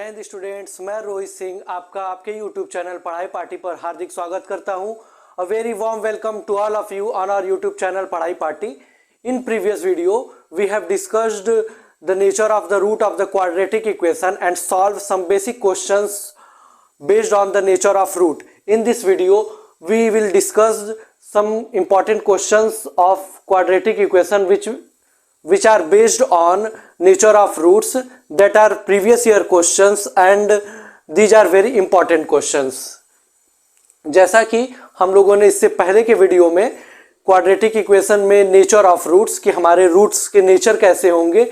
जय हिंद स्टूडेंट्स, मैं रोहित सिंह आपका आपके यूट्यूब चैनल पढ़ाई पार्टी पर हार्दिक स्वागत करता हूं। A very warm welcome to all of you on our YouTube channel Padhai Party. In previous video we have discussed the nature of the root of the quadratic equation and solve some basic questions based on the nature of root. In this video we will discuss some important questions of quadratic equation which are based on nature of roots, that are previous year questions and these are very important questions. जैसा कि हम लोगों ने इससे पहले के video में quadratic equation में नेचर ऑफ रूट्स कि हमारे रूट्स के नेचर कैसे होंगे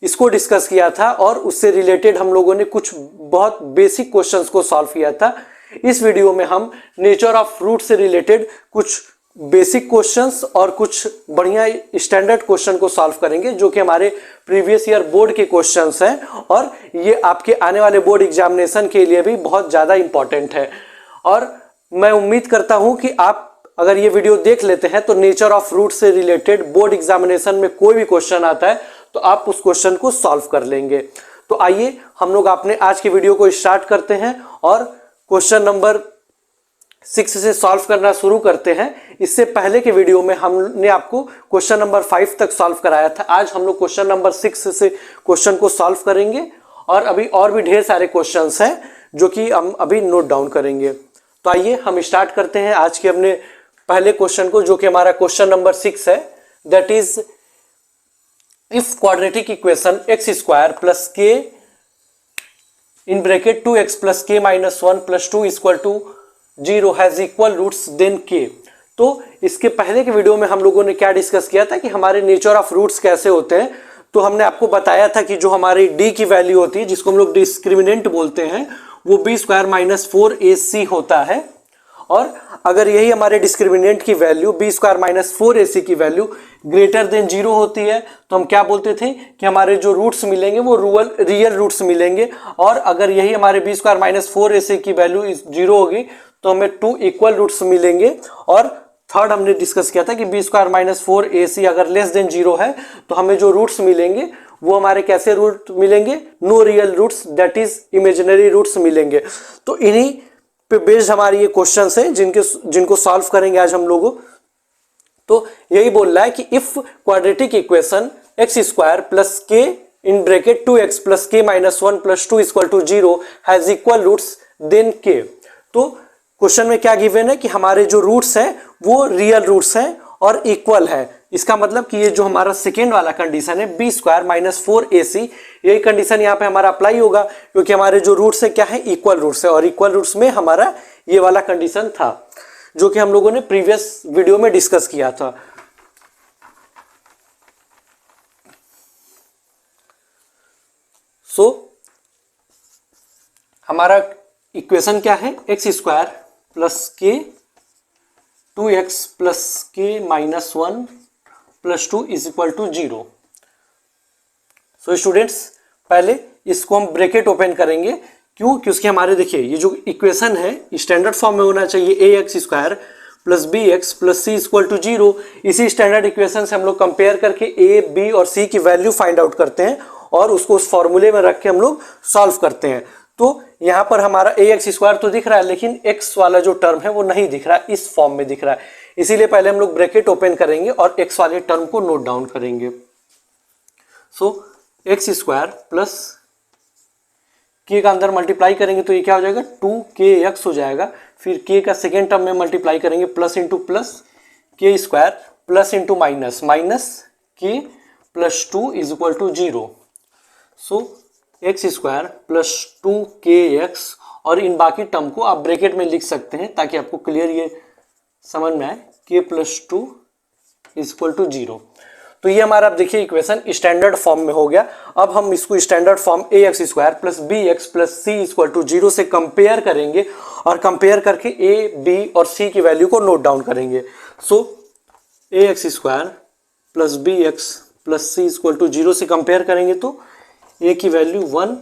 इसको डिस्कस किया था और उससे रिलेटेड हम लोगों ने कुछ बहुत बेसिक क्वेश्चंस को सॉल्व किया था। इस वीडियो में हम नेचर ऑफ रूट से रिलेटेड कुछ बेसिक क्वेश्चंस और कुछ बढ़िया स्टैंडर्ड क्वेश्चन को सॉल्व करेंगे जो कि हमारे प्रीवियस ईयर बोर्ड के क्वेश्चंस हैं और ये आपके आने वाले बोर्ड एग्जामिनेशन के लिए भी बहुत ज़्यादा इंपॉर्टेंट है। और मैं उम्मीद करता हूँ कि आप अगर ये वीडियो देख लेते हैं तो नेचर ऑफ रूट से रिलेटेड बोर्ड एग्जामिनेशन में कोई भी क्वेश्चन आता है तो आप उस क्वेश्चन को सॉल्व कर लेंगे। तो आइए हम लोग अपने आज की वीडियो को स्टार्ट करते हैं और क्वेश्चन नंबर 6 से सॉल्व करना शुरू करते हैं। इससे पहले के वीडियो में हमने आपको क्वेश्चन नंबर 5 तक सॉल्व कराया था। आज हम लोग क्वेश्चन नंबर 6 से क्वेश्चन को सॉल्व करेंगे और अभी और भी ढेर सारे क्वेश्चंस हैं जो कि हम अभी नोट डाउन करेंगे। तो आइए हम स्टार्ट करते हैं आज के अपने पहले क्वेश्चन को, जो कि हमारा क्वेश्चन नंबर 6 है। That is if quadratic equation x square plus k in bracket 2x plus k minus 1 plus 2 is equal to 0 has equal roots then k। तो इसके पहले के वीडियो में हम लोगों ने क्या डिस्कस किया था कि हमारे नेचर ऑफ रूट्स कैसे होते हैं। तो हमने आपको बताया था कि जो हमारी d की वैल्यू होती है जिसको हम लोग डिस्क्रिमिनेंट बोलते हैं वो b स्क्वायर माइनस 4ac होता है। और अगर यही हमारे डिस्क्रिमिनेंट की value b square minus 4ac की वैल्यू ग्रेटर देन 0 होती है तो हम क्या बोलते थे कि हमारे जो रूट्स मिलेंगे वो रियल रूट्स मिलेंगे। और अगर यही हमारे b स्क्वायर माइनस 4ac की वैल्यू 0 होगी तो हमें 2 इक्वल रूट्स मिलेंगे। और थर्ड हमने डिस्कस किया था कि b स्क्वायर माइनस 4ac अगर लेस देन 0 है तो हमें जो रूट्स मिलेंगे वो हमारे कैसे रूट मिलेंगे, no real roots, that is imaginary roots मिलेंगे। तो इन्हीं पे बेस्ड हमारी ये क्वेश्चंस हैं जिनको सॉल्व करेंगे आज हम लोगों। तो यही बोल रहा है कि if quadratic equation x square plus k in bracket 2x plus k minus 1 plus 2 equal to 0 has equal roots then k. तो क्वेश्चन में क्या गिवन है कि हमारे जो रूट्स हैं वो रियल रूट्स हैं और इक्वल है। इसका मतलब कि ये जो हमारा सेकेंड वाला कंडीशन है b स्क्वायर माइनस 4ac, यही कंडीशन यहाँ पे हमारा अप्लाई होगा क्योंकि हमारे जो रूट्स है क्या है, इक्वल रूट्स है। और इक्वल रूट्स में हमारा ये वाला कंडीशन था जो कि हम लोगों ने प्रीवियस वीडियो में डिस्कस किया था। सो हमारा इक्वेशन क्या है, एक्स स्क्वायर प्लस के 2x plus k minus 1 plus 2 is equal to 0। So students पहले इसको हम ब्रैकेट ओपन करेंगे। क्यों? क्योंकि हमारे देखिए ये जो इक्वेशन है स्टैंडर्ड फॉर्म में होना चाहिए, a x square plus b x plus c equal to 0। इसी स्टैंडर्ड इक्वेशन से हम लोग कंपेयर करके ए बी और सी की वैल्यू फाइंड आउट करते हैं और उसको उस फॉर्मूले में रख के हम लोग सॉल्व करते हैं। तो यहाँ पर हमारा ए एक्स स्क्वायर तो दिख रहा है लेकिन एक्स वाला जो टर्म है वो नहीं दिख रहा है, इस फॉर्म में दिख रहा है। इसीलिए पहले हम लोग ब्रैकेट ओपन करेंगे और एक्स वाले टर्म को नोट डाउन करेंगे। सो एक्स स्क्वायर प्लस के का अंदर मल्टीप्लाई करेंगे तो ये क्या हो जाएगा, 2kx हो जाएगा। फिर के का सेकेंड टर्म में मल्टीप्लाई करेंगे plus into plus k square plus into minus minus k plus 2 is equal to 0। So x square plus 2kx और इन बाकी टर्म को आप ब्रैकेट में लिख सकते हैं ताकि आपको क्लियर ये समझ में आए, k plus 2 is equal to 0। तो ये हमारा आप देखिए इक्वेशन स्टैंडर्ड फॉर्म में हो गया। अब हम इसको standard form a x square plus b x plus c equal to 0 से कंपेयर करेंगे और कंपेयर करके ए बी और सी की वैल्यू को नोट डाउन करेंगे। So a x square plus b x plus c equal to 0 से कंपेयर करेंगे तो ए की वैल्यू 1,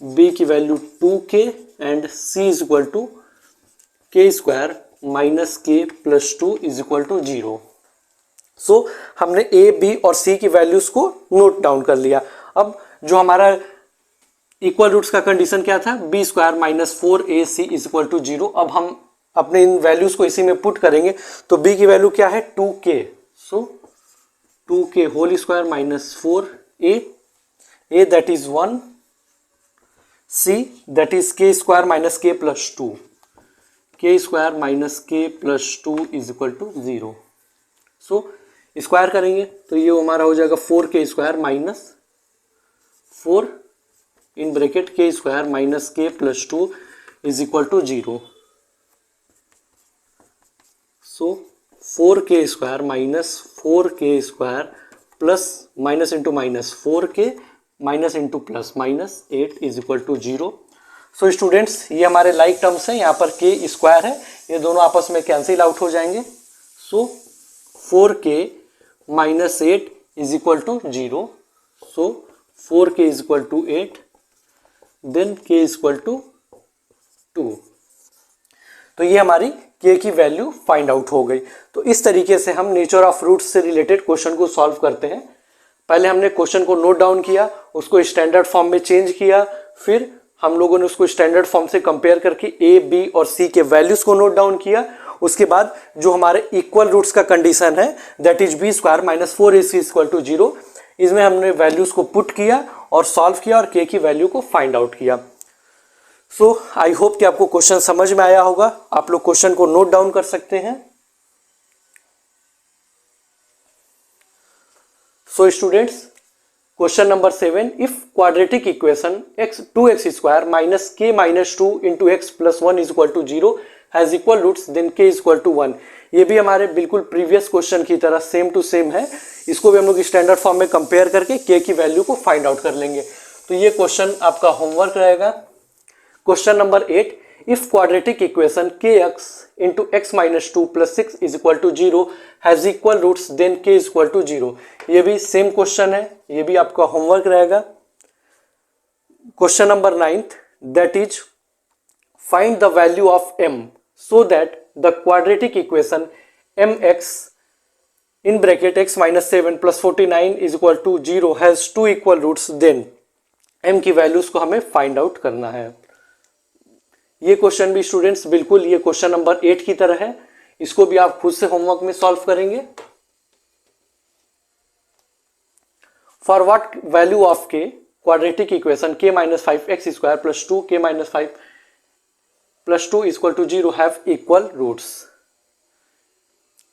बी की value 2k and c is equal to k square minus k plus 2 is equal to 0। So हमने a B और सी की values को note down कर लिया। अब जो हमारा इक्वल रूट्स का कंडीशन क्या था, b square minus 4ac is equal to 0। अब हम अपने इन वैल्यूज को इसी में पुट करेंगे, तो b की वैल्यू क्या है 2k, so 2k whole square minus 4a, a that is 1, c that is k square minus k plus 2, k square minus k plus 2 is equal to 0। So square करेंगे तो ये हमारा हो जाएगा 4k square minus 4 in bracket k square minus k plus 2 is equal to 0। So 4k square minus 4k square plus minus into minus 4k minus into plus minus 8 is equal to 0। So students ये हमारे like terms हैं, यहाँ पर k square है, ये दोनों आपस में कैंसिल आउट हो जाएंगे। So 4k minus 8 is equal to 0। So 4k is equal to 8, then k is equal to 2। तो ये हमारी k की वैल्यू फाइंड आउट हो गई। तो इस तरीके से हम नेचर ऑफ रूट्स से रिलेटेड क्वेश्चन को सॉल्व करते हैं। पहले हमने क्वेश्चन को नोट डाउन किया, उसको स्टैंडर्ड फॉर्म में चेंज किया, फिर हम लोगों ने उसको स्टैंडर्ड फॉर्म से कंपेयर करके a, b और c के वैल्यूज को नोट डाउन किया। उसके बाद जो हमारे इक्वल रूट्स का कंडीशन है that is b square minus 4ac equal to 0, इसमें हमने वैल्यूज को पुट किया और सॉल्व किया और k की वैल्यू को फाइंड आउट किया। सो आई होप कि आपको क्वेश्चन समझ में आया होगा। आप लोग क्वेश्चन को नोट डाउन कर सकते हैं। So students question number 7, if quadratic equation x square minus k minus 2 into x plus 1 is equal to 0 has equal roots then k is equal to 1। ये भी हमारे बिल्कुल प्रीवियस क्वेश्चन की तरह सेम टू सेम है। इसको भी हम लोग स्टैंडर्ड फॉर्म में कंपेयर करके k की वैल्यू को फाइंड आउट कर लेंगे। तो ये क्वेश्चन आपका होमवर्क रहेगा। Question number 8, if quadratic equation kx into x minus 2 plus 6 is equal to 0 has equal roots then k is equal to 0। ये भी सेम क्वेश्चन है, ये भी आपका होमवर्क रहेगा। Question number 9, that is find the value of m so that the quadratic equation mx in bracket x minus 7 plus 49 is equal to 0 has two equal roots, then m की values को हमें find out करना है। ये question भी students बिल्कुल ये question number 8 की तरह है, इसको भी आप खुद से होमवर्क में सॉल्व करेंगे। For what value of k quadratic equation k minus 5x square plus 2k minus 5 plus 2 equal to 0 have equal roots.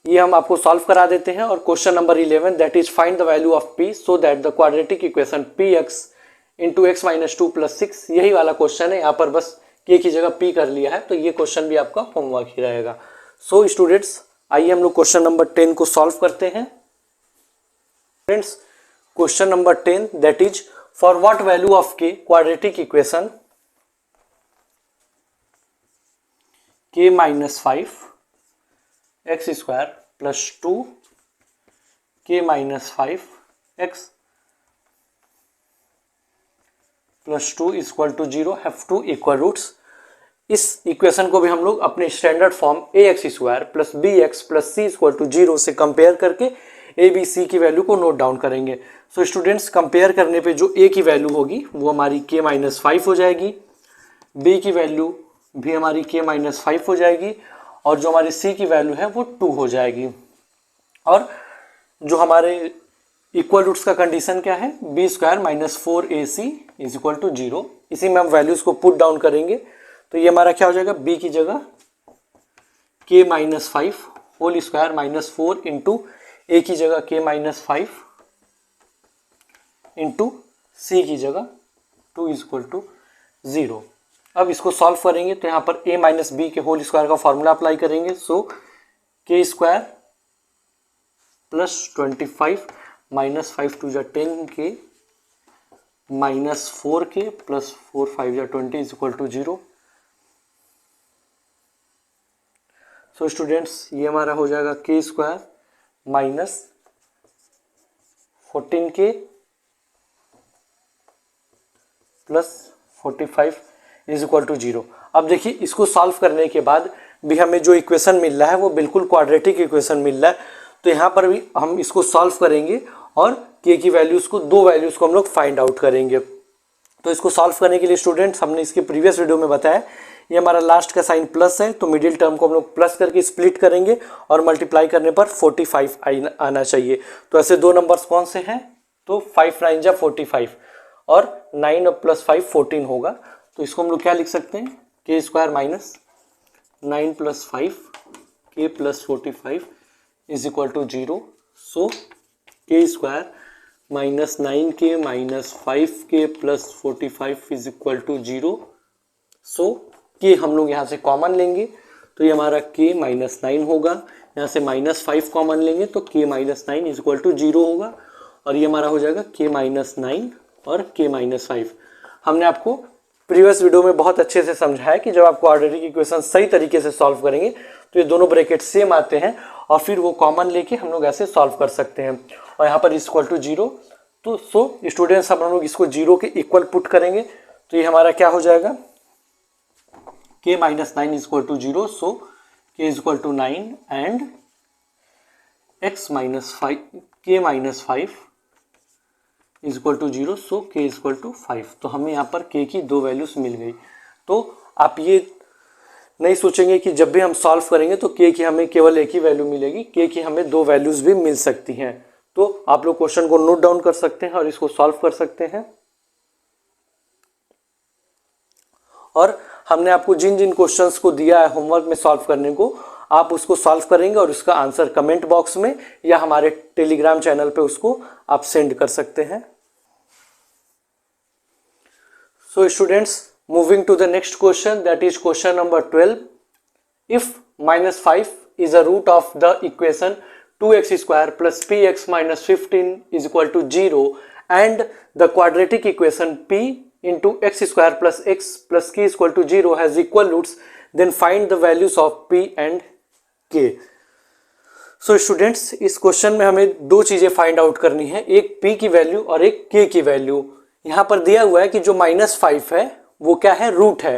ये हम आपको सॉल्व करा देते हैं। और question number 11, that is find the value of p so that the quadratic equation px into x minus 2 plus 6, यही वाला question है, यहाँ पर बस k की जगह p कर लिया है। तो ये क्वेश्चन भी आपका होमवर्क ही रहेगा। सो स्टूडेंट्स आइए हम लोग क्वेश्चन नंबर 10 को सॉल्व करते हैं। Friends question number 10, that is for what value of k quadratic equation k minus 5 x square plus 2 k minus 5 x plus 2 equal to 0 have two equal roots. इस equation को भी हम लोग अपने standard form ax square plus bx plus c equal to 0 से compare करके a b c की value को नोट डाउन करेंगे। सो स्टूडेंट्स कंपेयर करने पे जो a की वैल्यू होगी वो हमारी k माइनस 5 हो जाएगी, b की वैल्यू भी हमारी k माइनस 5 हो जाएगी और जो हमारी c की वैल्यू है वो 2 हो जाएगी। और जो हमारे इक्वल रूट्स का कंडीशन क्या है, b square minus 4ac is equal to 0। इसी में हम वैल्यूज को पुट डाउन करेंगे तो ये हमारा क्या हो जाएगा, b की जगह k minus 5 whole square minus 4 into a की जगह k माइनस 5 इंटू c की जगह 2 इज इक्वल टू 0। अब इसको सॉल्व करेंगे तो यहाँ पर a माइनस बी के होल स्क्वायर का फॉर्मूला अप्लाई करेंगे। So k square plus 25 minus 5 two जा 10k माइनस 4k प्लस 4 5 जा 20 is equal to 0। So students ये हमारा हो जाएगा k square minus 14k plus 45 is equal to 0। अब देखिए इसको सॉल्व करने के बाद भी हमें जो इक्वेशन मिल रहा है वो बिल्कुल क्वाड्रेटिक इक्वेशन मिल रहा है। तो यहाँ पर भी हम इसको सॉल्व करेंगे और k की वैल्यूज को, दो वैल्यूज को हम लोग फाइंड आउट करेंगे। तो इसको सॉल्व करने के लिए स्टूडेंट्स हमने इसके प्रीवियस वीडियो में बताया, ये हमारा लास्ट का साइन प्लस है, तो मिडिल टर्म को हम लोग प्लस करके स्प्लिट करेंगे और मल्टीप्लाई करने पर 45 आना चाहिए। तो ऐसे दो नंबर्स कौन से हैं, तो 5 9 जा 45 और 9 और प्लस 5 14 होगा। तो इसको हम लोग क्या लिख सकते हैं, के स्क्वायर माइनस 9 प्लस 5 के plus 45 is equal to 0। So के स्क्वायर माइनस 9 के माइनस 5 के plus 45 is equal to 0। So के हम लोग यहाँ से कॉमन लेंगे तो ये हमारा के माइनस 9 होगा, यहाँ से माइनस 5 कॉमन लेंगे तो के माइनस 9 इज इक्वल टू 0 होगा और ये हमारा हो जाएगा के माइनस 9 और के माइनस 5। हमने आपको प्रीवियस वीडियो में बहुत अच्छे से समझाया कि जब आप क्वाड्रेटिक इक्वेशन सही तरीके से सॉल्व करेंगे तो ये दोनों ब्रैकेट सेम आते हैं और फिर वो कॉमन लेके हम लोग ऐसे सॉल्व कर सकते हैं और यहाँ पर इक्वल टू 0। तो सो स्टूडेंट्स हम लोग इसको 0 के इक्वल पुट करेंगे तो ये हमारा क्या हो जाएगा, k minus 9 is equal to 0। So k is equal to 9 and x minus 5 k minus 5 is equal to 0। So k is equal to 5। तो हमें यहाँ पर के की दो वैल्यूज मिल गई। तो आप ये नहीं सोचेंगे कि जब भी हम सॉल्व करेंगे तो के की हमें केवल एक ही वैल्यू मिलेगी, के की हमें दो वैल्यूज भी मिल सकती हैं। तो आप लोग क्वेश्चन को नोट डाउन कर सकते हैं और इसको सॉल्व कर सकते हैं। और हमने आपको जिन जिन क्वेश्चंस को दिया है होमवर्क में सॉल्व करने को, आप उसको सॉल्व करेंगे और उसका आंसर कमेंट बॉक्स में या हमारे टेलीग्राम चैनल पे उसको आप सेंड कर सकते हैं। So students, moving to the next question, that is question number 12. If minus 5 is a root of the equation 2x square plus px minus 15 is equal to 0 and the quadratic equation p into x square plus x plus k is equal to 0 has equal roots, then find the values of p and k. So students, इस question में हमें दो चीज़ें find out करनी है, एक p की value और एक k की वैल्यू। यहाँ पर दिया हुआ है कि जो माइनस 5 है वो क्या है, रूट है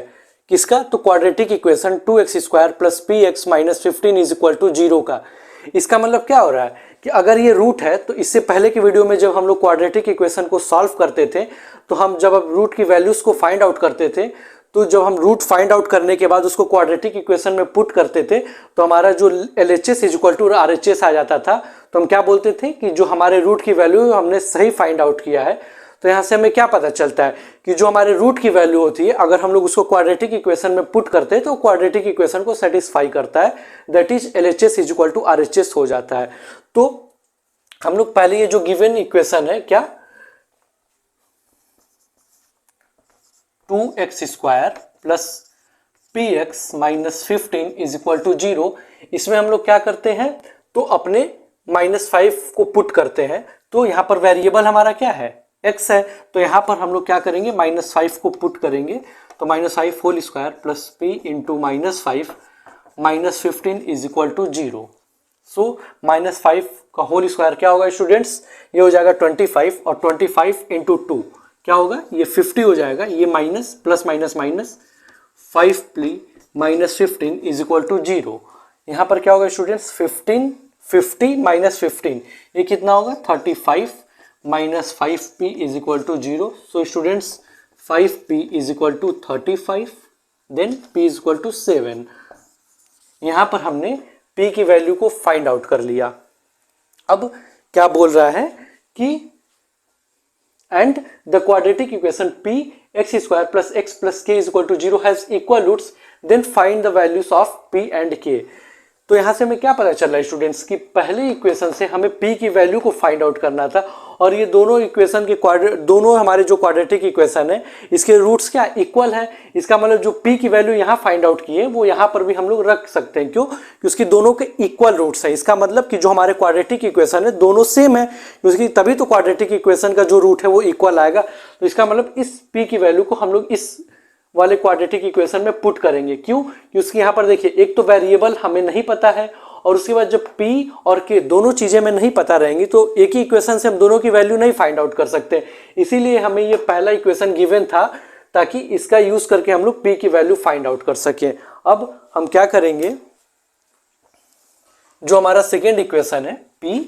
किसका, तो quadratic equation 2x square plus p x minus 15 is equal to 0 का। इसका मतलब क्या हो रहा है कि अगर ये रूट है तो इससे पहले की वीडियो में जब हम लोग क्वाड्रेटिक इक्वेशन को सॉल्व करते थे तो हम जब अब रूट की वैल्यूज को फाइंड आउट करते थे तो जब हम रूट फाइंड आउट करने के बाद उसको क्वाड्रेटिक इक्वेशन में पुट करते थे तो हमारा जो LHS is equal to RHS आ जाता था। तो हम क्या बोलते थे कि जो हमारे रूट की वैल्यू हमने सही फाइंड आउट किया है। तो यहाँ से हमें क्या पता चलता है कि जो हमारे रूट की वैल्यू होती है अगर हम लोग उसको क्वाड्रेटिक इक्वेशन में पुट करते हैं तो क्वाड्रेटिक इक्वेशन को सेटिस्फाई करता है, that is LHS is equal to RHS हो जाता है। तो हम लोग पहले ये जो गिवन इक्वेशन है क्या, 2x square plus p x minus 15 is equal to 0, इसमें हम लोग क्या करते हैं तो अपने -5 को पुट करते हैं। तो यहाँ पर वेरिएबल हमारा क्या है, x है, तो यहाँ पर हम लोग क्या करेंगे -5 को पुट करेंगे तो -5 whole square plus p into -5 minus 15 is equal to 0। So -5 का होल स्क्वायर क्या होगा स्टूडेंट्स, ये हो जाएगा 25 और 25 इंटू 2 क्या होगा, ये 50 हो जाएगा। ये minus plus minus minus 5 p minus 15 is equal to 0। यहाँ पर क्या होगा स्टूडेंट्स, 50 माइनस 15 ये कितना होगा 35 minus 5p is equal to 0। So students 5p is equal to 35 then p is equal to 7। यहाँ पर हमने p की वैल्यू को फाइंड आउट कर लिया। अब क्या बोल रहा है कि and the quadratic equation p x square plus x plus k is equal to 0 has equal roots, then find the values of p and k। तो यहाँ से हमें क्या पता चल रहा है स्टूडेंट्स कि पहले इक्वेशन से हमें p की वैल्यू को फाइंड आउट करना था और ये दोनों इक्वेशन के दोनों हमारे जो क्वाड्रेटिक इक्वेशन है इसके रूट्स क्या इक्वल है। इसका मतलब जो p की वैल्यू यहाँ फाइंड आउट की है वो यहाँ पर भी हम लोग रख सकते हैं, क्यों कि उसकी दोनों के इक्वल रूट्स है। इसका मतलब कि जो हमारे क्वाड्रेटिक इक्वेशन है दोनों सेम है, उसकी तभी तो क्वाड्रेटिक इक्वेशन का जो रूट है वो इक्वल आएगा। तो इसका मतलब इस p की वैल्यू को हम लोग इस वाले क्वाड्रेटिक इक्वेशन में पुट करेंगे, क्यों कि उसकी यहाँ पर देखिए एक तो वेरिएबल हमें नहीं पता है और उसके बाद जब p और k दोनों चीजें में नहीं पता रहेंगी तो एक ही इक्वेशन से हम दोनों की वैल्यू नहीं फाइंड आउट कर सकते। इसीलिए हमें ये पहला इक्वेशन गिवन था ताकि इसका यूज करके हम लोग p की वैल्यू फाइंड आउट कर सकें। अब हम क्या करेंगे, जो हमारा सेकेंड इक्वेशन है p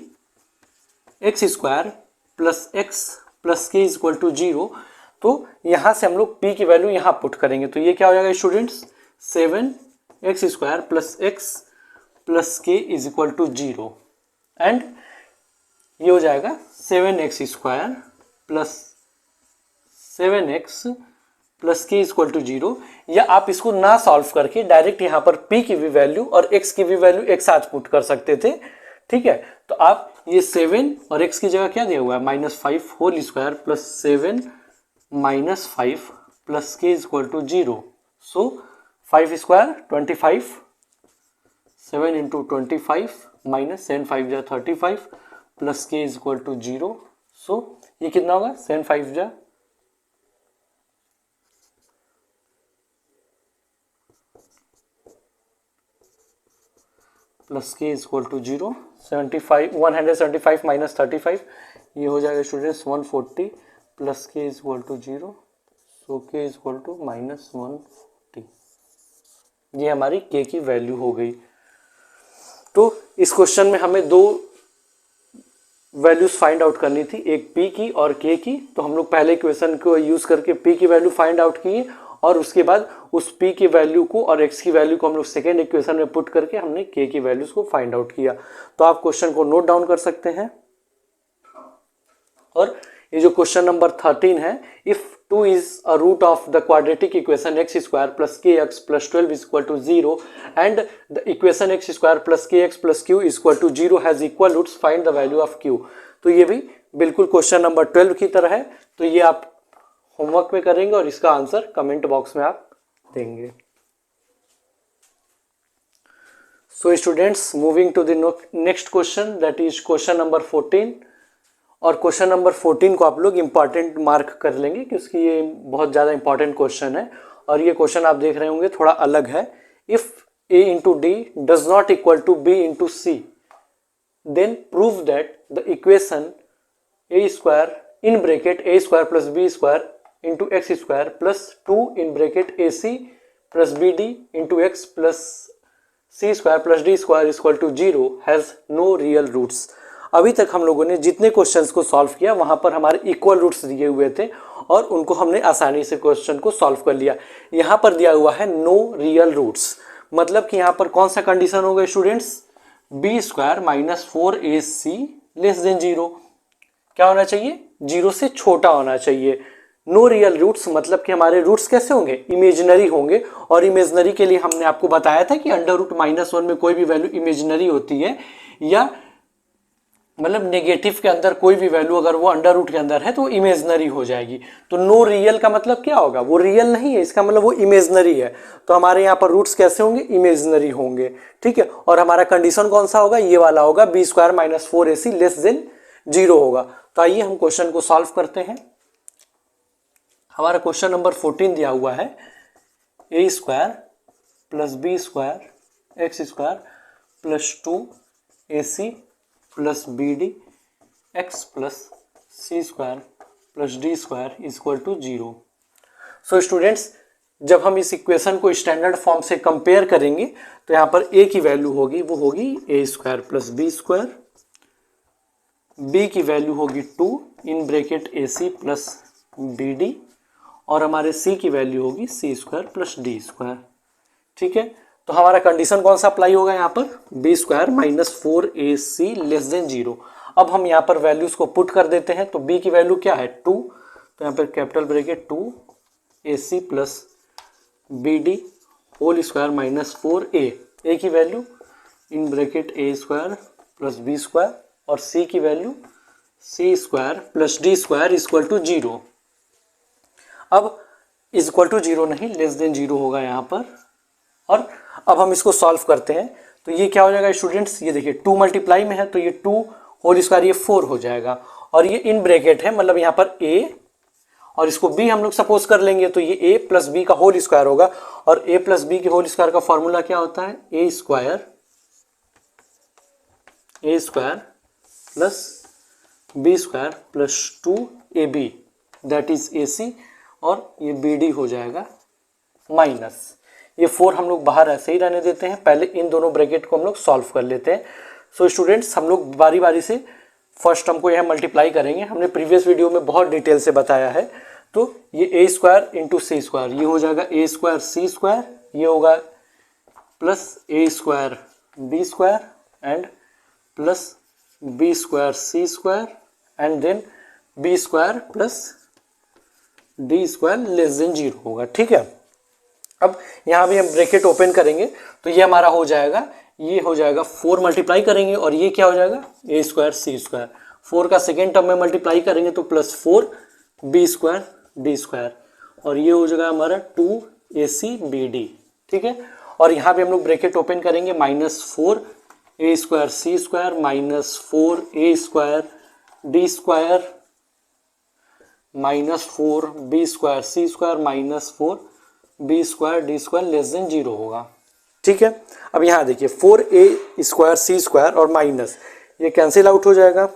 x square plus x plus के इज इक्वल टू 0, तो यहाँ से हम लोग p की वैल्यू यहाँ पुट करेंगे, तो ये क्या हो जाएगा students, 7x² plus x plus k is equal to 0 and ये हो जाएगा 7x² plus 7x plus k is equal to 0। या आप इसको ना सॉल्व करके डायरेक्ट यहाँ पर p की भी वैल्यू और x की भी वैल्यू एक साथ पुट कर सकते थे, ठीक है। तो आप ये 7 और x की जगह क्या दिया हुआ है, -5 whole square plus 7 -5 plus k is equal to 0। So 5 square 25, 7 into 25 minus 7 5 जा 35 plus k is equal to 0। So ये कितना होगा, 7 5 जा plus k is equal to 0। 175 minus 35 ये हो जाएगा students 140 plus k is equal to 0। So k is equal to -140। ये हमारी k की वैल्यू हो गई। तो इस क्वेश्चन में हमें दो वैल्यूज फाइंड आउट करनी थी, एक p की और k की। तो हम लोग पहले इक्वेशन को यूज करके p की वैल्यू फाइंड आउट किए और उसके बाद उस p की वैल्यू को और x की वैल्यू को हम लोग सेकेंड इक्वेशन में पुट करके हमने k की वैल्यूज को फाइंड आउट किया। तो आप क्वेश्चन को नोट डाउन कर सकते हैं। और ये जो क्वेश्चन नंबर 13 है, if 2 is a root of the quadratic equation x square plus kx plus 12 is equal to 0 and the equation x square plus kx plus q is equal to 0 has equal roots, find the value of q। तो ये भी बिल्कुल question number 12 की तरह है। तो ये आप होमवर्क में करेंगे और इसका आंसर कमेंट बॉक्स में आप देंगे। So students, moving to the next question, that is question number 14। और क्वेश्चन नंबर 14 को आप लोग इंपॉर्टेंट मार्क कर लेंगे क्योंकि ये बहुत ज़्यादा इंपॉर्टेंट क्वेश्चन है। और ये क्वेश्चन आप देख रहे होंगे थोड़ा अलग है। If a into d does not equal to b into c, then prove that the equation a square in bracket a square plus b square into x square plus 2 in bracket a c plus b d into x plus c square plus d square equal to 0 has no real roots. अभी तक हम लोगों ने जितने questions को solve किया वहां पर हमारे इक्वल रूट्स दिए हुए थे और उनको हमने आसानी से क्वेश्चन को सॉल्व कर लिया। यहाँ पर दिया हुआ है नो रियल रूट्स, मतलब कि यहाँ पर कौन सा कंडीशन होगा students, b square minus 4ac less than 0। क्या होना चाहिए, 0 से छोटा होना चाहिए। नो रियल रूट्स मतलब कि हमारे रूट्स कैसे होंगे, इमेजिनरी होंगे। और इमेजिनरी के लिए हमने आपको बताया था कि अंडर रूट -1 में कोई भी वैल्यू इमेजिनरी होती है, या मतलब नेगेटिव के अंदर कोई भी वैल्यू अगर वो अंडर रूट के अंदर है तो इमेजिनरी हो जाएगी। तो नो रियल का मतलब क्या होगा, वो रियल नहीं है, इसका मतलब वो इमेजिनरी है। तो हमारे यहाँ पर रूट्स कैसे होंगे, इमेजिनरी होंगे, ठीक है। और हमारा कंडीशन कौन सा होगा, ये वाला होगा, b square minus 4ac less than 0 होगा। तो आइए हम क्वेश्चन को सॉल्व करते हैं। हमारा क्वेश्चन नंबर 14 दिया हुआ है, a square plus b square x square plus 2ac plus b d x plus c square plus d square equal to 0। So students, जब हम इस इक्वेशन को स्टैंडर्ड फॉर्म से कंपेयर करेंगे तो यहाँ पर a की वैल्यू होगी, वो होगी a square plus b square, b की वैल्यू होगी 2 in bracket ac plus b d, और हमारे c की वैल्यू होगी c square plus d square, ठीक है। तो हमारा कंडीशन कौन सा अप्लाई होगा यहाँ पर, b square minus 4ac less than 0। अब हम यहाँ पर वैल्यूज को पुट कर देते हैं। तो b की वैल्यू क्या है 2, तो यहाँ पर capital bracket 2ac plus b d whole square minus 4a की value in bracket a square plus b square, और c की value c square plus d square equal to 0। अब इक्वल टू 0 नहीं, लेस देन 0 होगा यहाँ पर। और अब हम इसको सॉल्व करते हैं। तो ये क्या हो जाएगा स्टूडेंट्स, ये देखिए 2 मल्टीप्लाई में है तो ये 2 होल स्क्वायर ये 4 हो जाएगा, और ये इन ब्रैकेट है मतलब यहाँ पर a और इसको b हम लोग सपोज कर लेंगे, तो ये a प्लस बी का होल स्क्वायर होगा। और a प्लस बी के होल स्क्वायर का फॉर्मूला क्या होता है, a square plus b square plus 2ab that is ac, और ये bd हो जाएगा माइनस, ये 4 हम लोग बाहर ऐसे ही रहने देते हैं। पहले इन दोनों ब्रैकेट को हम लोग सॉल्व कर लेते हैं। सो स्टूडेंट्स, हम लोग बारी बारी से फर्स्ट टर्म को यह मल्टीप्लाई करेंगे। हमने प्रीवियस वीडियो में बहुत डिटेल से बताया है। तो ये a square into c square, ये हो जाएगा ए स्क्वायर सी स्क्वायर, ये होगा plus a square b square and plus b square c square and then b square plus d square less than 0 होगा। ठीक है, अब यहाँ भी हम ब्रैकेट ओपन करेंगे तो ये हमारा हो जाएगा, ये हो जाएगा 4 मल्टीप्लाई करेंगे और ये क्या हो जाएगा ए स्क्वायर सी स्क्वायर, 4 का सेकेंड टर्म में मल्टीप्लाई करेंगे तो plus 4 b square d square और ये हो जाएगा हमारा 2ac/bd। ठीक है, और यहाँ भी हम लोग ब्रैकेट ओपन करेंगे -4 a square c square -4 a square d square -4 b square c square -4 b square d square less than 0 होगा। ठीक है, अब यहाँ देखिए 4a स्क्वायर सी स्क्वायर और माइनस ये कैंसिल आउट हो जाएगा,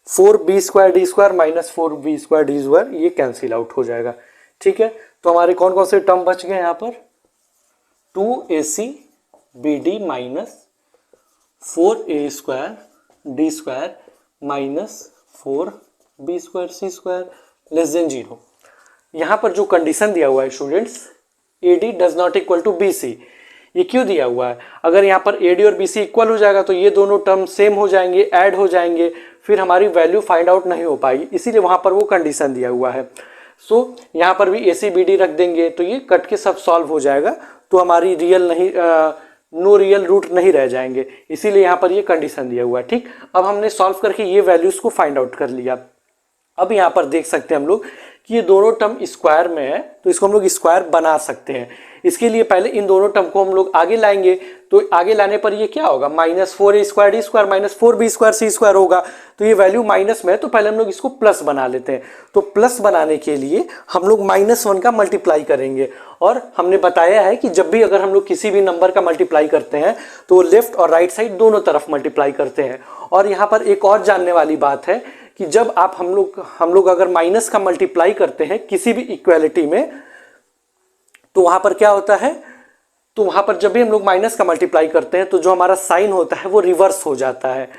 4b square d square -4b square d square ये कैंसिल आउट हो जाएगा। ठीक है, तो हमारे कौन कौन से टर्म बच गए यहाँ पर, 2ac/bd -4a square d square -4b square c square less than 0। यहाँ पर जो कंडीशन दिया हुआ है students, AD does not equal to BC, ये क्यों दिया हुआ है? अगर यहाँ पर AD और BC इक्वल हो जाएगा तो ये दोनों टर्म सेम हो जाएंगे, ऐड हो जाएंगे, फिर हमारी वैल्यू फाइंड आउट नहीं हो पाएगी, इसीलिए वहाँ पर वो कंडीशन दिया हुआ है। सो यहाँ पर भी AC/BD रख देंगे तो ये कट के सब सॉल्व हो जाएगा, तो हमारी रियल नहीं नो रियल रूट नहीं रह जाएंगे, इसीलिए यहाँ पर ये कंडीशन दिया हुआ है। ठीक, अब हमने सॉल्व करके ये वैल्यूज़ को फाइंड आउट कर लिया। अब यहाँ पर देख सकते हैं हम लोग कि ये दोनों टर्म स्क्वायर में है, तो इसको हम लोग स्क्वायर बना सकते हैं। इसके लिए पहले इन दोनों टर्म को हम लोग आगे लाएंगे, तो आगे लाने पर ये क्या होगा, -4a square d square -4b square c square होगा, तो ये वैल्यू माइनस में है, तो पहले हम लोग इसको प्लस बना लेते हैं। तो प्लस बनाने के लिए हम लोग -1 का मल्टीप्लाई करेंगे, और हमने बताया है कि जब भी अगर हम लोग किसी भी नंबर का मल्टीप्लाई करते हैं तो लेफ्ट और राइट साइड दोनों तरफ मल्टीप्लाई करते हैं। और यहाँ पर एक और जानने वाली बात है कि जब आप हम लोग अगर माइनस का मल्टीप्लाई करते हैं किसी भी इक्वालिटी में, तो वहां पर क्या होता है, तो वहां पर जब भी हम लोग माइनस का मल्टीप्लाई करते हैं तो जो हमारा साइन होता है वो रिवर्स हो जाता है।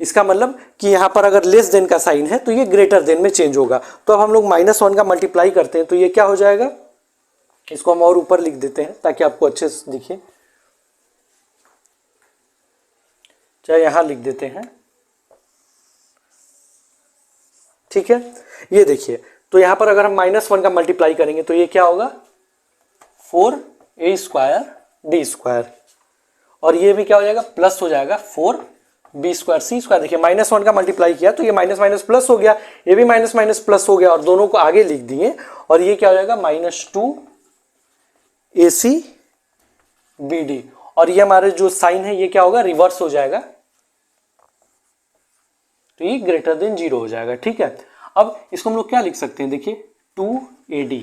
इसका मतलब कि यहाँ पर अगर लेस देन का साइन है तो ये ग्रेटर देन में चेंज होगा। तो अब हम लोग -1 का मल्टीप्लाई करते हैं तो ये क्या हो जाएगा, इसको हम और ऊपर लिख देते हैं ताकि आपको अच्छे से दिखे, चाहे यहां लिख देते हैं। ठीक है, ये देखिए, तो यहां पर अगर हम -1 का मल्टीप्लाई करेंगे तो ये क्या होगा, 4a स्क्वायर डी स्क्वायर, और ये भी क्या हो जाएगा, प्लस हो जाएगा 4b स्क्वायर सी स्क्वायर। देखिए -1 का मल्टीप्लाई किया तो ये माइनस माइनस प्लस हो गया, ये भी माइनस माइनस प्लस हो गया, और दोनों को आगे लिख दिए, और ये क्या हो जाएगा -2ac/bd, और ये हमारे जो साइन है ये क्या होगा, रिवर्स हो जाएगा, तो ये ग्रेटर देन 0 हो जाएगा। ठीक है, अब इसको हम लोग क्या लिख सकते हैं, देखिए 2AD,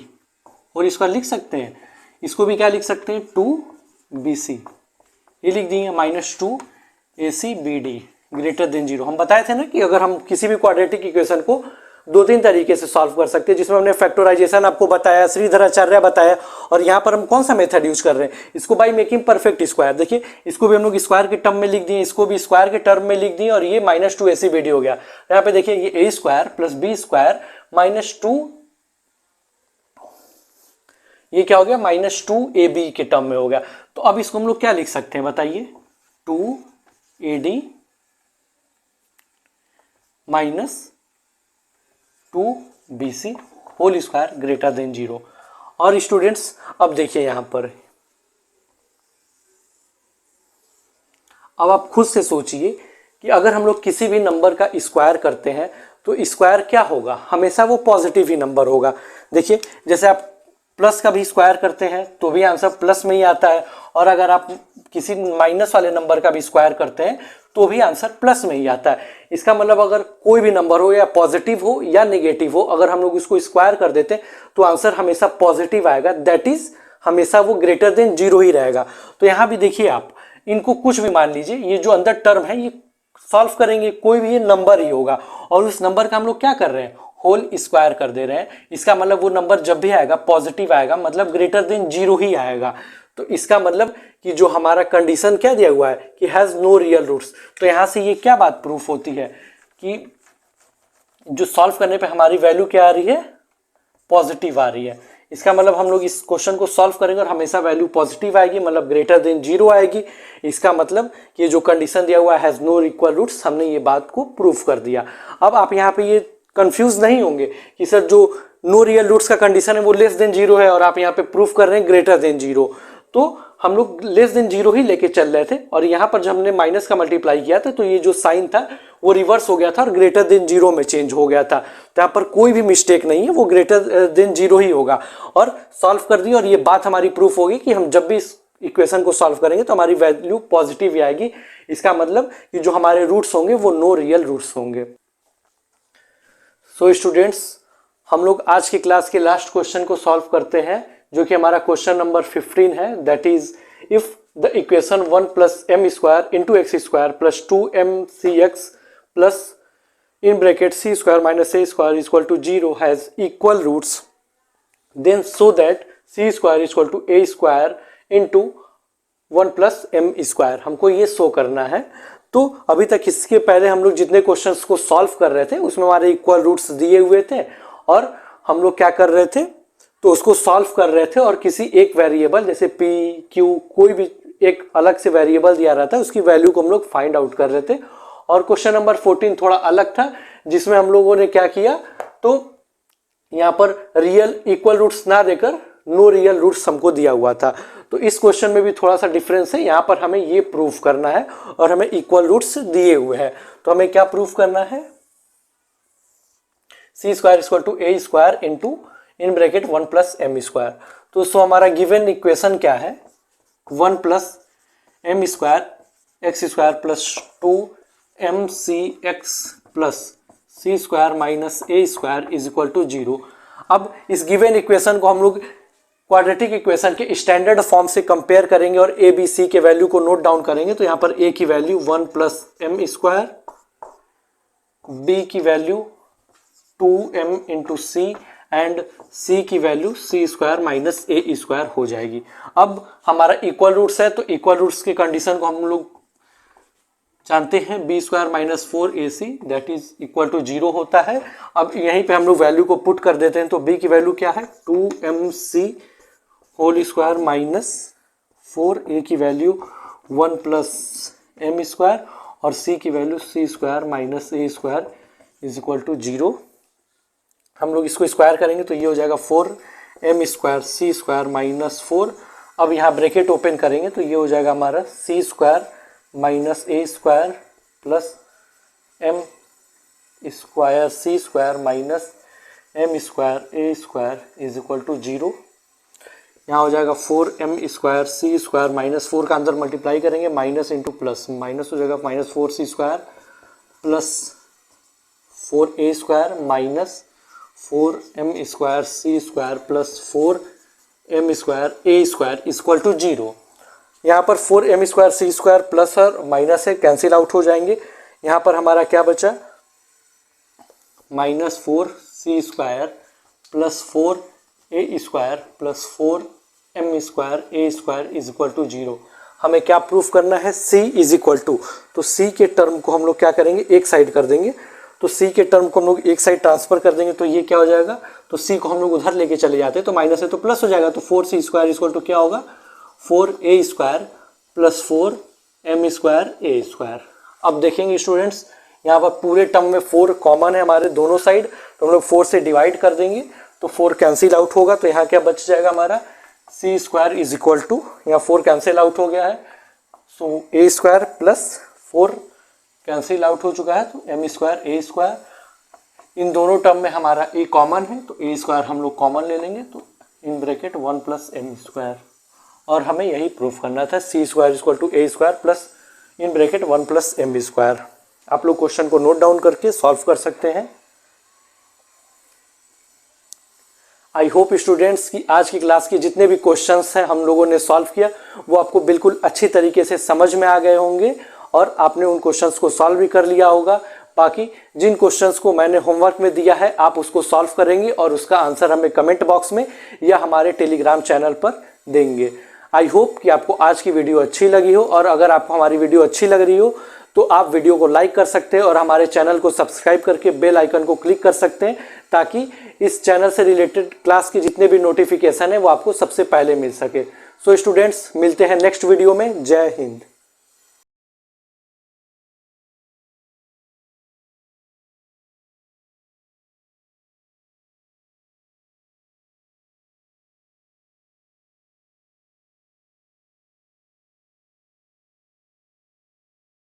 और इसका लिख सकते हैं, इसको भी क्या लिख सकते हैं, 2BC, ये लिख दिए -2AC/BD ग्रेटर देन 0। हम बताए थे ना कि अगर हम किसी भी क्वाड्रेटिक इक्वेशन को 2-3 तरीके से सॉल्व कर सकते हैं, जिसमें हमने फैक्टराइजेशन आपको बताया, श्रीधराचार्य बताया, और यहाँ पर हम कौन सा मेथड यूज कर रहे हैं, इसको बाय मेकिंग परफेक्ट स्क्वायर। देखिए इसको भी हम लोग स्क्वायर के टर्म में लिख दिए, इसको भी स्क्वायर के टर्म में लिख दिए, और ये -2ac/bd हो गया। यहाँ पे देखिए ये a square plus b square -2, ये क्या हो गया, -2ab के टर्म में हो गया। तो अब इसको हम लोग क्या लिख सकते हैं बताइए, 2AD -2BC whole square greater than 0। और स्टूडेंट्स अब देखिए यहां पर, अब आप खुद से सोचिए कि अगर हम लोग किसी भी नंबर का स्क्वायर करते हैं तो स्क्वायर क्या होगा, हमेशा वो पॉजिटिव ही नंबर होगा। देखिए जैसे आप प्लस का भी स्क्वायर करते हैं तो भी आंसर प्लस में ही आता है, और अगर आप किसी माइनस वाले नंबर का भी स्क्वायर करते हैं तो भी आंसर प्लस में ही आता है। इसका मतलब अगर कोई भी नंबर हो, या पॉजिटिव हो या नेगेटिव हो, अगर हम लोग इसको स्क्वायर कर देते हैं तो आंसर हमेशा पॉजिटिव आएगा, दैट इज हमेशा वो ग्रेटर देन 0 ही रहेगा। तो यहाँ भी देखिए आप इनको कुछ भी मान लीजिए, ये जो अंदर टर्म है ये सॉल्व करेंगे, कोई भी ये नंबर ही होगा, और उस नंबर का हम लोग क्या कर रहे हैं, होल स्क्वायर कर दे रहे हैं। इसका मतलब वो नंबर जब भी आएगा पॉजिटिव आएगा, मतलब ग्रेटर देन 0 ही आएगा। तो इसका मतलब कि जो हमारा कंडीशन क्या दिया हुआ है कि हैज नो रियल रूट्स, तो यहां से ये क्या बात प्रूफ होती है कि जो सॉल्व करने पे हमारी वैल्यू क्या आ रही है, पॉजिटिव आ रही है। इसका मतलब हम लोग इस क्वेश्चन को सॉल्व करेंगे और हमेशा वैल्यू पॉजिटिव आएगी, मतलब ग्रेटर देन 0 आएगी। इसका मतलब कि जो कंडीशन दिया हुआ है हैज़ नो इक्वल रूट्स, हमने ये बात को प्रूफ कर दिया। अब आप यहाँ पे ये कंफ्यूज नहीं होंगे कि सर जो नो रियल रूट्स का कंडीशन है वो लेस देन 0 है और आप यहाँ पे प्रूफ कर रहे हैं ग्रेटर देन 0। तो हम लोग लेस देन 0 ही लेके चल रहे थे और यहाँ पर जब हमने माइनस का मल्टीप्लाई किया था तो ये जो साइन था वो रिवर्स हो गया था और ग्रेटर देन 0 में चेंज हो गया था। तो यहाँ पर कोई भी मिस्टेक नहीं है, वो ग्रेटर देन 0 ही होगा और सॉल्व कर दी। और ये बात हमारी प्रूफ होगी कि हम जब भी इस इक्वेशन को सॉल्व करेंगे तो हमारी वैल्यू पॉजिटिव ही आएगी। इसका मतलब कि जो हमारे रूट्स होंगे वो नो रियल रूट्स होंगे। सो स्टूडेंट्स, हम लोग आज की क्लास के लास्ट क्वेश्चन को सॉल्व करते हैं, जो कि हमारा क्वेश्चन नंबर 15 है। That is if the equation 1 plus m square into x square plus 2mcx plus in bracket c square minus a square equal to 0 has equal roots, then so that c square equal to a square into 1 plus m square. हमको ये show करना है। तो अभी तक इसके पहले हम लोग जितने क्वेश्चंस को सॉल्व कर रहे थे उसमें हमारे इक्वल रूट्स दिए हुए थे और हम लोग क्या कर रहे थे, तो उसको सॉल्व कर रहे थे और किसी एक वेरिएबल जैसे p q कोई भी एक अलग से वेरिएबल दिया रहता है उसकी वैल्यू को हम लोग फाइंड आउट कर रहे थे। और क्वेश्चन नंबर 14 थोड़ा अलग था, जिसमें हम लोगों ने क्या किया, तो यहाँ पर रियल इक्वल रूट्स ना देकर नो रियल रूट्स हमको दिया हुआ था। तो इस क्वेश्चन में भी थोड़ा सा डिफरेंस है, यहाँ पर हमें ये प्रूफ करना है और हमें इक्वल रूट्स दिए हुए हैं। तो हमें क्या प्रूफ करना है, c square equal to a square into in bracket 1 plus m square. तो सो हमारा गिवन इक्वेशन क्या है, 1 plus m square x square plus 2mcx plus c square minus a square is equal to 0। अब इस given equation को हम लोग quadratic equation के स्टैंडर्ड फॉर्म से कंपेयर करेंगे और ए बी सी के वैल्यू को नोट डाउन करेंगे। तो यहाँ पर ए की value 1 plus m square, b की value 2m into c and c की value c square minus a square हो जाएगी। अब हमारा इक्वल रूट्स है तो इक्वल रूट्स के कंडीशन को हम लोग जानते हैं, b square minus 4ac that is equal to 0 होता है। अब यहीं पे हम लोग वैल्यू को पुट कर देते हैं। तो b की वैल्यू क्या है, 2mc whole square minus 4a की वैल्यू 1 प्लस एम स्क्वायर और c की value c square minus a square is equal to 0। हम लोग इसको स्क्वायर करेंगे तो ये हो जाएगा 4m square c square minus 4। अब यहाँ ब्रैकेट ओपन करेंगे तो ये हो जाएगा हमारा c square minus a square plus m square c square minus m square a square is equal to 0। यहाँ हो जाएगा 4m square c square minus 4 का अंदर मल्टीप्लाई करेंगे, माइनस इंटू प्लस, माइनस हो जाएगा minus 4c square plus 4a square minus 4m square c square plus 4m square a square equal to 0। यहाँ पर 4m square c square plus और minus है, cancel out हो जाएंगे। यहाँ पर हमारा क्या बचा, minus 4c square plus 4a square plus 4m square a square is equal to 0। हमें क्या प्रूफ करना है, c इज इक्वल टू, तो c के टर्म को हम लोग क्या करेंगे, एक साइड कर देंगे। तो c के टर्म को हम लोग एक साइड ट्रांसफर कर देंगे तो ये क्या हो जाएगा, तो c को हम लोग उधर लेके चले जाते हैं तो माइनस है तो प्लस हो जाएगा। तो 4c स्क्वायर इक्वल टू क्या होगा, 4a square plus 4m square a square. अब देखेंगे स्टूडेंट्स, यहाँ पर पूरे टर्म में 4 कॉमन है हमारे दोनों साइड, तो हम लोग 4 से डिवाइड कर देंगे तो 4 कैंसिल आउट होगा। तो यहाँ क्या बच जाएगा हमारा, c square is equal to, यहाँ 4 कैंसिल आउट हो गया है, so a square plus 4 cancel out हो चुका है तो m स्क्वायर ए स्क्वायर। इन दोनों टर्म में हमारा a कॉमन है तो a स्क्वायर हम लोग कॉमन ले लेंगे, तो in bracket 1 plus m square. और हमें यही प्रूफ करना था, c square equal to a square plus in bracket 1 plus m square. आप लोग क्वेश्चन को नोट डाउन करके सॉल्व कर सकते हैं। आई होप स्टूडेंट्स कि आज की क्लास के जितने भी क्वेश्चंस हैं हम लोगों ने सॉल्व किया वो आपको बिल्कुल अच्छी तरीके से समझ में आ गए होंगे और आपने उन क्वेश्चंस को सॉल्व भी कर लिया होगा। बाकी जिन क्वेश्चंस को मैंने होमवर्क में दिया है आप उसको सॉल्व करेंगे और उसका आंसर हमें कमेंट बॉक्स में या हमारे टेलीग्राम चैनल पर देंगे। आई होप कि आपको आज की वीडियो अच्छी लगी हो, और अगर आपको हमारी वीडियो अच्छी लग रही हो तो आप वीडियो को लाइक कर सकते हैं और हमारे चैनल को सब्सक्राइब करके बेल आइकन को क्लिक कर सकते हैं, ताकि इस चैनल से रिलेटेड क्लास की जितने भी नोटिफिकेशन है वो आपको सबसे पहले मिल सके। सो स्टूडेंट्स, मिलते हैं नेक्स्ट वीडियो में। जय हिंद।